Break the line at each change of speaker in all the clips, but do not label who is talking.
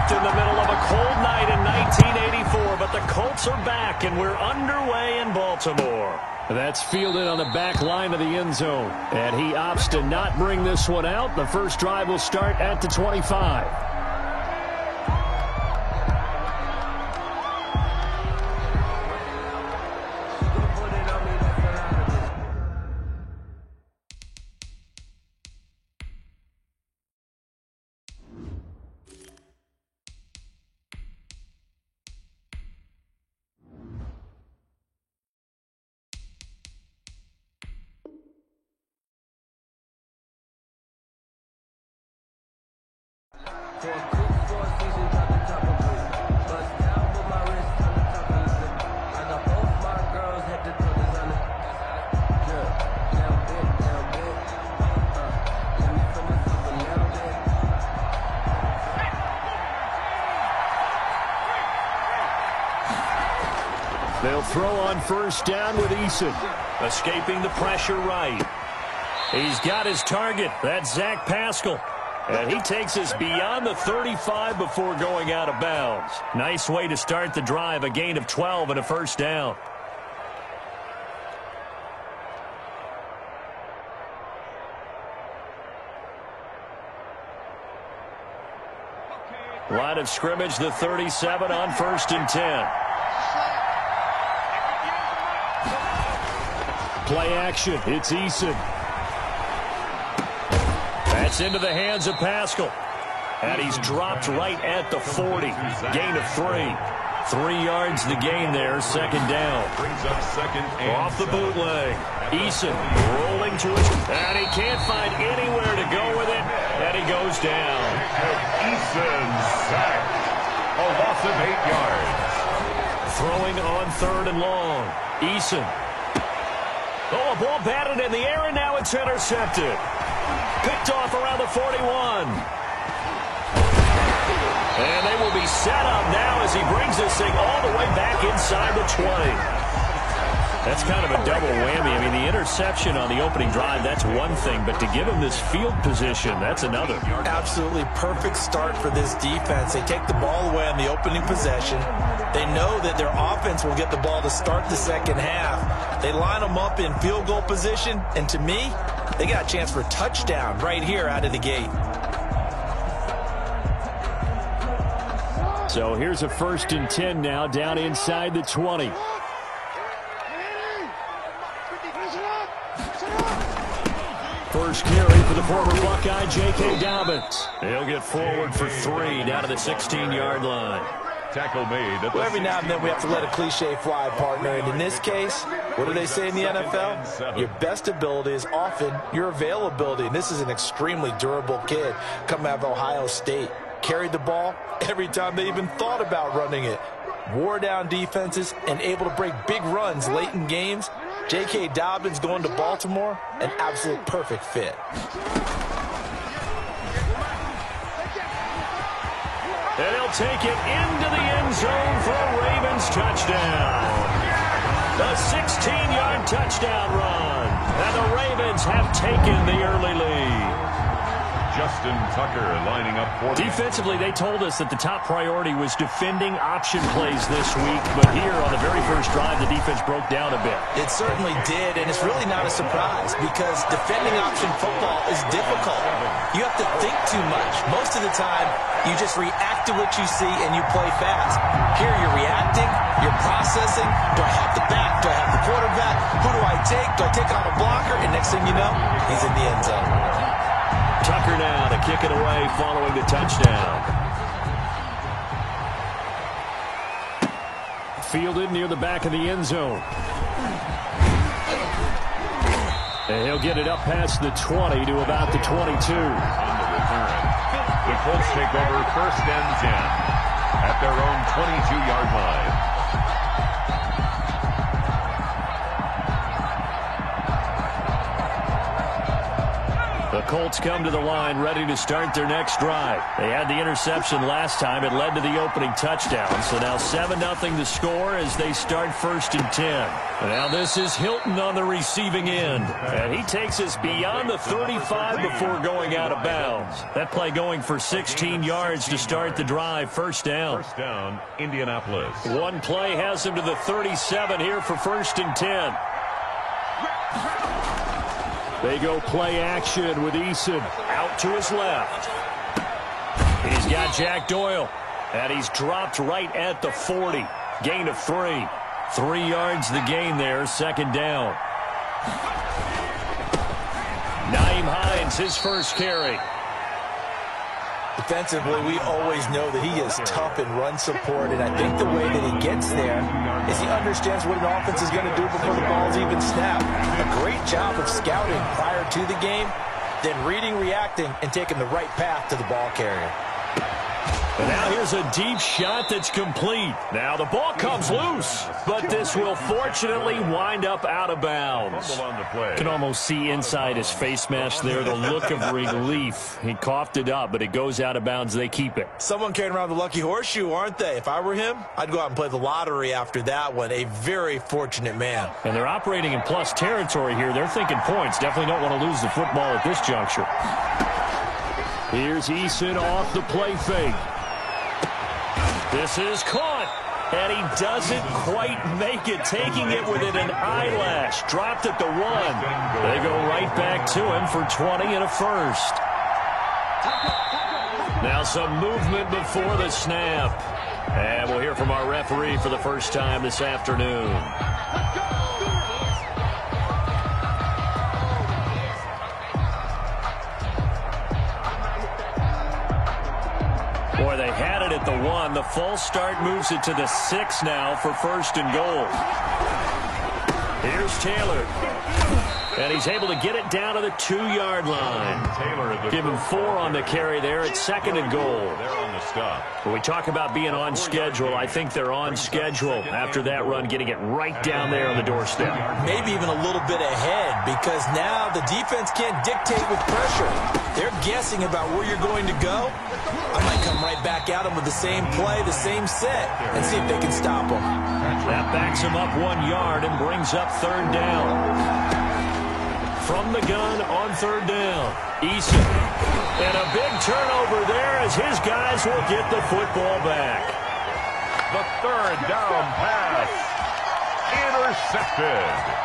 dropped in the middle of a cold night in 1984, but the Colts are back, and we're underway in Baltimore. That's fielded on the back line of the end zone, and he opts to not bring this one out. The first drive will start at the 25. They'll throw on first down with Eason. Escaping the pressure right. He's got his target. That's Zach Pascal. And he takes us beyond the 35 before going out of bounds. Nice way to start the drive. A gain of 12 and a first down. Line of scrimmage, the 37 on 1st and 10. Play action. It's Eason. That's into the hands of Pascal. And he's dropped right at the 40. Gain of 3. 3 yards the gain there. Second down.
Brings up second and
off the bootleg. Eason rolling to his... And he can't find anywhere to go with it. And he goes down.
Eason sacked. A loss of 8 yards.
Throwing on 3rd and long. Eason. Oh, a ball batted in the air, and now it's intercepted. Picked off around the 41. And they will be set up now as he brings this thing all the way back inside the 20. That's kind of a double whammy. I mean, the interception on the opening drive, that's one thing. But to give him this field position, that's another.
Absolutely perfect start for this defense. They take the ball away on the opening possession. They know that their offense will get the ball to start the second half. They line them up in field goal position. And to me, they got a chance for a touchdown right here out of the gate.
So here's a 1st and 10 now down inside the 20. First carry for the former Buckeye, J.K. Dobbins. He'll get forward for 3 down to the 16-yard line.
Tackle made.
Well, every now and then we have to let a cliche fly, partner. And in this case, what do they say in the NFL? Your best ability is often your availability. And this is an extremely durable kid coming out of Ohio State. Carried the ball every time they even thought about running it. Wore down defenses and able to break big runs late in games. J.K. Dobbins going to Baltimore, an absolute perfect fit.
And he'll take it into the end zone for a Ravens touchdown. The 16-yard touchdown run. And the Ravens have taken the early lead.
Justin Tucker lining up for
defensively, they told us that the top priority was defending option plays this week. But here on the very first drive, the defense broke down a bit.
It certainly did, and it's really not a surprise because defending option football is difficult. You have to think too much. Most of the time, you just react to what you see and you play fast. Here you're reacting, you're processing. Do I have the back? Do I have the quarterback? Who do I take? Do I take on a blocker? And next thing you know, he's in the end zone.
Tucker now to kick it away following the touchdown. Fielded near the back of the end zone. And he'll get it up past the 20 to about the 22.
On the return, the Colts take over 1st and 10 at their own 22-yard line.
The Colts come to the line ready to start their next drive. They had the interception last time. It led to the opening touchdown. So now 7-0 to score as they start 1st and 10. Now this is Hilton on the receiving end. And he takes us beyond the 35 before going out of bounds. That play going for 16 yards to start the drive. 1st down.
1st down, Indianapolis.
One play has him to the 37 here for 1st and 10. They go play action with Eason out to his left. He's got Jack Doyle, and he's dropped right at the 40. Gain of 3. 3 yards the gain there, 2nd down. Nyheim Hines, his first carry.
Defensively, we always know that he is tough in run support, and I think the way that he gets there is he understands what an offense is going to do before the ball's even snapped. A great job of scouting prior to the game, then reading, reacting, and taking the right path to the ball carrier.
And now here's a deep shot that's complete. Now the ball comes loose, but this will fortunately wind up out of bounds. Can almost see inside his face mask there the look of relief. He coughed it up, but it goes out of bounds. They keep it.
Someone carrying around the lucky horseshoe, aren't they? If I were him, I'd go out and play the lottery after that one. A very fortunate man.
And they're operating in plus territory here. They're thinking points. Definitely don't want to lose the football at this juncture. Here's Eason off the play fake. This is caught, and he doesn't quite make it, taking it within an eyelash. Dropped at the 1. They go right back to him for 20 and a 1st. Now some movement before the snap. And we'll hear from our referee for the first time this afternoon. Boy, they had it at the 1. The false start moves it to the 6 now for 1st and goal. Here's Taylor. And he's able to get it down to the 2-yard line. Give him 4 on the carry there at 2nd and goal.
They're on the stop.
When we talk about being on schedule, I think they're on schedule after that run, getting it right down there on the doorstep.
Maybe even a little bit ahead, because now the defense can't dictate with pressure. They're guessing about where you're going to go. I might come right back at them with the same play, the same set, and see if they can stop them.
That backs him up 1 yard and brings up 3rd down. From the gun on 3rd down, Eason. And a big turnover there as his guys will get the football back.
The 3rd down pass. Intercepted.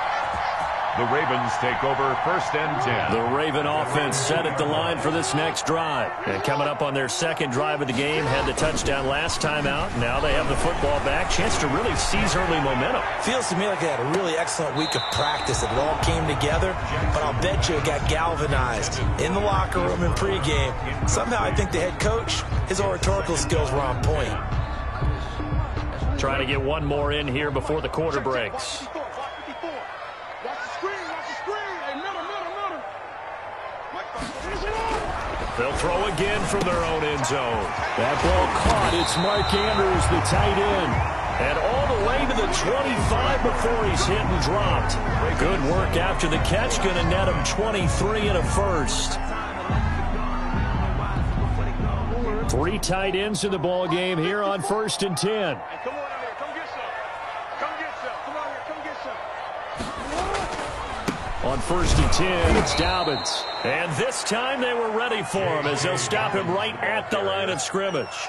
The Ravens take over 1st and 10.
The Raven offense set at the line for this next drive. And coming up on their 2nd drive of the game, had the touchdown last time out. Now they have the football back. Chance to really seize early momentum.
Feels to me like they had a really excellent week of practice. It all came together, but I'll bet you it got galvanized in the locker room in pregame. Somehow I think the head coach, his oratorical skills were on point.
Trying to get one more in here before the quarter breaks. They'll throw again from their own end zone. That ball caught. It's Mark Andrews, the tight end. And all the way to the 25 before he's hit and dropped. Good work after the catch. Going to net him 23 and a 1st. 3 tight ends in the ball game here on 1st and 10. On 1st and 10, it's Dobbins. And this time they were ready for him as they'll stop him right at the line of scrimmage.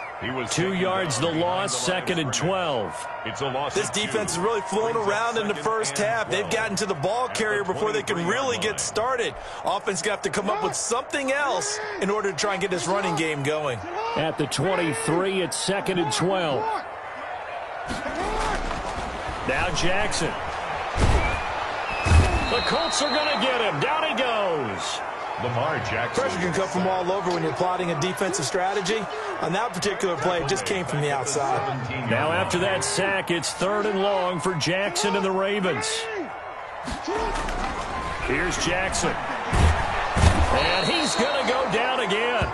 2 yards the loss, 2nd and 12.
It's a loss.
This defense is really flown around in the first half. They've gotten to the ball carrier before they can really get started. Offense got to come up with something else in order to try and get this running game going.
At the 23, it's 2nd and 12. Now Jackson. The Colts are going to get him. Down he goes.
Lamar Jackson.
Pressure can come from all over when you're plotting a defensive strategy. On that particular play, it just came from the outside.
Now after that sack, it's 3rd and long for Jackson and the Ravens. Here's Jackson. And he's going to go down again.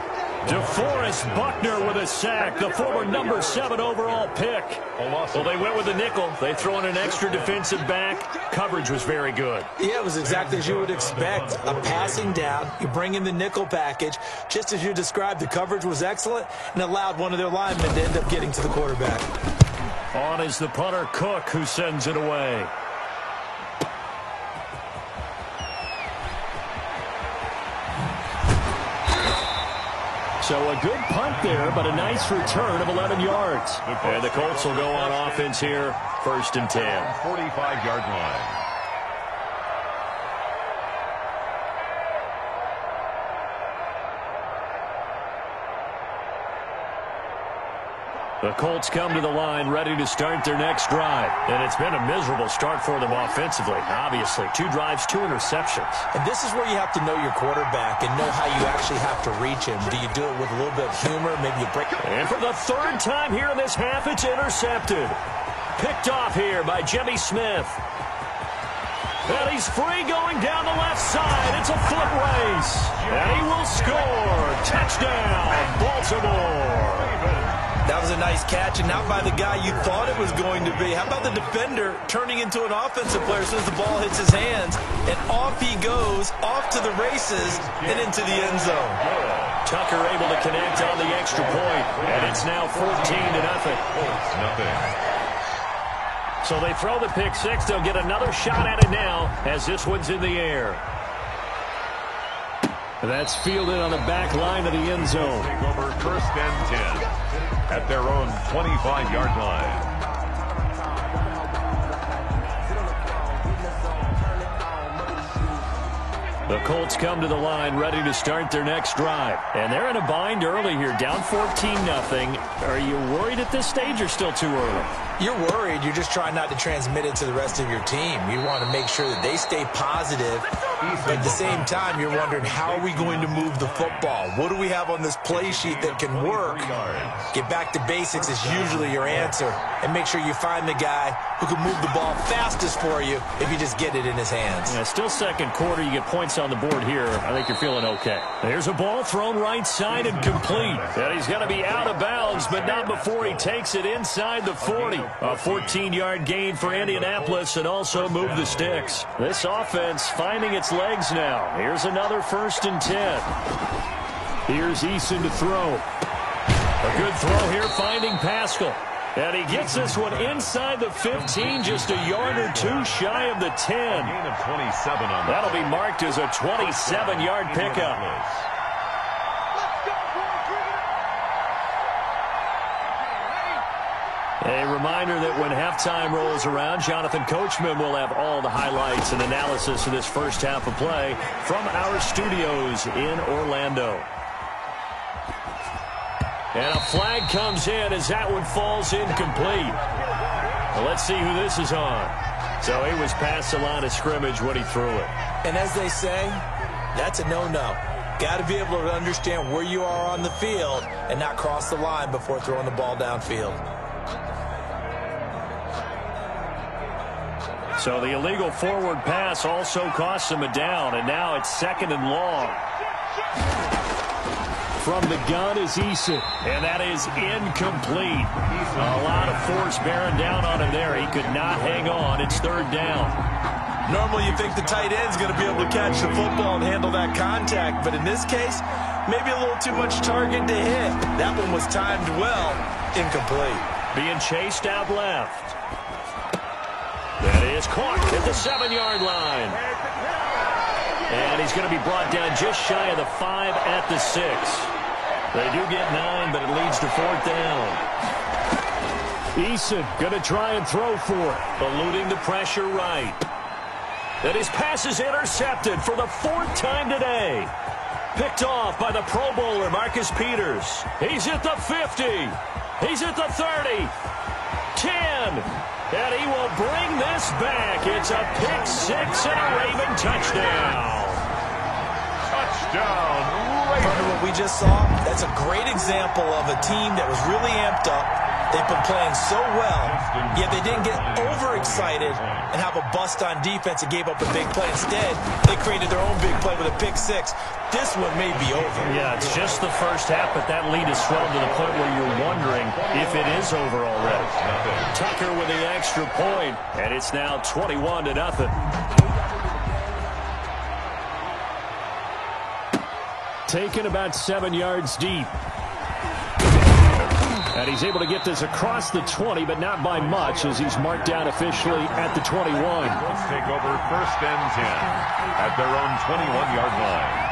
DeForest Buckner with a sack, the former number 7 overall pick. Well, they went with the nickel. They throw in an extra defensive back. Coverage was very good.
Yeah, it was exactly as you would expect. A passing down, you bring in the nickel package. Just as you described, the coverage was excellent and allowed one of their linemen to end up getting to the quarterback.
On is the punter, Cook, who sends it away. So a good punt there, but a nice return of 11 yards. And the Colts will go on offense here, 1st and 10.
45-yard line.
The Colts come to the line ready to start their next drive. And it's been a miserable start for them offensively, obviously. 2 drives, 2 interceptions.
And this is where you have to know your quarterback and know how you actually have to reach him. Do you do it with a little bit of humor? Maybe you break.
And for the 3rd time here in this half, it's intercepted. Picked off here by Jimmy Smith. And he's free going down the left side. It's a foot race. And he will score. Touchdown, Baltimore.
That was a nice catch, and not by the guy you thought it was going to be. How about the defender turning into an offensive player as soon as the ball hits his hands, and off he goes, off to the races, and into the end zone.
Tucker able to connect on the extra point, and it's now 14-0. So they throw the pick 6. They'll get another shot at it now as this one's in the air. That's fielded on the back line of the end zone.
Take over 1st and 10 at their own 25-yard line.
The Colts come to the line ready to start their next drive. And they're in a bind early here, down 14-0. Are you worried at this stage or still too early?
You're worried. You're just trying not to transmit it to the rest of your team. You want to make sure that they stay positive. But at the same time, you're wondering, how are we going to move the football? What do we have on this play sheet that can work? Get back to basics is usually your answer. And make sure you find the guy who can move the ball fastest for you if you just get it in his hands.
Yeah, still 2nd quarter. You get points on the board here. I think you're feeling okay. There's a ball thrown right side and complete. And he's going to be out of bounds, but not before he takes it inside the 40. A 14-yard gain for Indianapolis and also move the sticks. This offense finding its legs now. Here's another 1st and 10. Here's Eason to throw. A good throw here finding Pascal. And he gets this one inside the 15, just a yard or 2 shy of the 10.
Gain of 27 on that.
That'll be marked as a 27-yard pickup. A reminder that when halftime rolls around, Jonathan Coachman will have all the highlights and analysis of this first half of play from our studios in Orlando. And a flag comes in as that one falls incomplete. Well, let's see who this is on. So he was past the line of scrimmage when he threw it.
And as they say, that's a no-no. Got to be able to understand where you are on the field and not cross the line before throwing the ball downfield.
So the illegal forward pass also costs him a down, and now it's 2nd and long. From the gun is Eason, and that is incomplete. A lot of force bearing down on him there. He could not hang on. It's 3rd down.
Normally you think the tight end's going to be able to catch the football and handle that contact, but in this case, maybe a little too much target to hit. That one was timed well, incomplete.
Being chased out left. That is caught at the 7-yard line. And he's going to be brought down just shy of the 5 at the 6. They do get 9, but it leads to 4th down. Eason going to try and throw for it, eluding the pressure right. And his pass is intercepted for the 4th time today. Picked off by the Pro Bowler, Marcus Peters. He's at the 50. He's at the 30. 10. And he will bring this back. It's a pick 6 and a Raven touchdown.
Touchdown,
From what we just saw, that's a great example of a team that was really amped up, They've been playing so well, yet they didn't get overexcited and have a bust on defense and gave up a big play. Instead, they created their own big play with a pick six. This one may be over.
Yeah, it's just the first half, but that lead has swelled to the point where you're wondering if it is over already. Tucker with the extra point, and it's now 21-0. Taken about 7 yards deep. And he's able to get this across the 20, but not by much, as he's marked down officially at the 21.
Let's take over first and 10 at their own 21-yard line.